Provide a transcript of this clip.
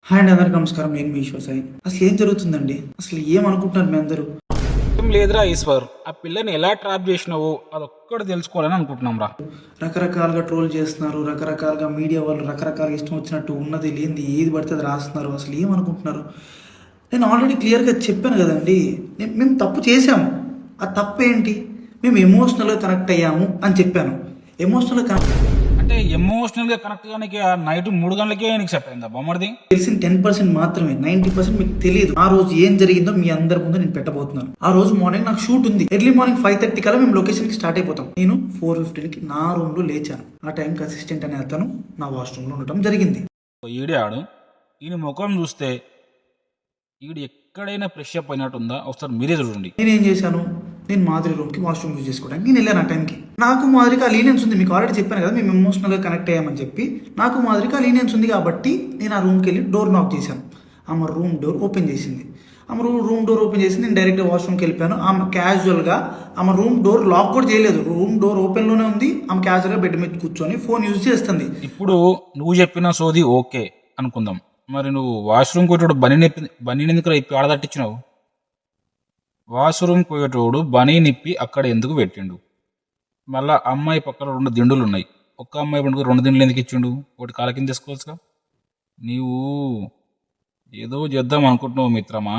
Hi అండి, అందరికీ నమస్కారం. నేను మీ ఈశ్వర్ సాయి. అసలు ఏం జరుగుతుందండి? అసలు ఏమనుకుంటున్నారు మీ అందరూ? ఏం లేదురా ఈశ్వర్, ఆ పిల్లని ఎలా ట్రాప్ చేసినావో అదొక్కటి తెలుసుకోవాలని అనుకుంటున్నాం రా. రకరకాలుగా ట్రోల్ చేస్తున్నారు, రకరకాలుగా మీడియా వాళ్ళు రకరకాలుగా ఇష్టం వచ్చినట్టు ఉన్నది లేనిది ఏది పడితే అది రాస్తున్నారు. అసలు ఏమనుకుంటున్నారు? నేను ఆల్రెడీ క్లియర్గా చెప్పాను కదండి. మేము తప్పు చేశాము. ఆ తప్పు ఏంటి? మేము ఎమోషనల్గా కనెక్ట్ అయ్యాము అని చెప్పాను. ఎమోషనల్గా కనెక్ట్ అంటే ఎమోషనల్గా కనెక్ట్ కానీ ఆ నైట్ 3 గంటలకే నీకు సెట్ అయిందా బొమ్మడిది? తెలిసిన 10% మాత్రమే, 90% మీకు తెలియదు. ఆ రోజు ఏం జరిగిందో మీ అందరి ముందు నేను పెట్టబోతున్నాను. ఆ రోజు మార్నింగ్ నాకు షూట్ ఉంది. ఎర్లీ మార్నింగ్ 5:30 కల్లా మేము లొకేషన్కి స్టార్ట్ అయిపోతాం. నేను 4:15కి నా రూమ్లో లేచాను. ఆ టైంకి అసిస్టెంట్ అనే అతను నా వాష్రూమ్లో ఉండటం జరిగింది. ఈడే ఆడు, ఈయన ముఖం చూస్తే ఈడు ఎక్కడైనా ఫ్రెష్ అప్ అయినట్టుందా? ఒకసారి మీరే చూడండి. నేనేం చేశాను? నేను మాధురి రూమ్కి వాష్రూమ్ యూజ్ చేసుకోవడానికి నేను వెళ్ళాను. ఆ టైంకి నాకు మాధురికి ఆ లీనియన్స్ ఉంది. మీకు ఆల్రెడీ చెప్పాను కదా, మేము ఎమోషనల్గా కనెక్ట్ అయ్యామని చెప్పి. నాకు మాధురికి ఆ లీనియన్స్ ఉంది కాబట్టి నేను ఆ రూమ్కి వెళ్ళి డోర్ నాక్ చేశాను. ఆమె రూమ్ డోర్ ఓపెన్ చేసింది. ఆమె రూమ్ డోర్ ఓపెన్ చేసింది. నేను డైరెక్ట్గా వాష్రూమ్కి వెళ్ళిపోయాను. ఆమె క్యాజువల్గా ఆమె రూమ్ డోర్ లాక్ కూడా చేయలేదు. రూమ్ డోర్ ఓపెన్లోనే ఉంది. ఆమె క్యాజువల్గా బెడ్ మీద కూర్చొని ఫోన్ యూజ్ చేస్తుంది. ఇప్పుడు నువ్వు చెప్పిన సోది ఓకే అనుకుందాం, మరి నువ్వు వాష్రూమ్ కొట్టేటోడు బనీని ఎందుకు ఇప్పి ఆడదట్టించినావు? వాష్రూమ్ పోయేటోడు బనీ నిప్పి అక్కడ ఎందుకు పెట్టిండు? మళ్ళా అమ్మాయి పక్కన 2 దిండులు ఉన్నాయి. ఒక్క అమ్మాయి పండుగ 2 దిండులు ఎందుకు ఇచ్చిండు? ఒకటి కాల కింద తీసుకోవచ్చుగా. నీవు ఏదో చేద్దాం అనుకుంటున్నావు మిత్రమా.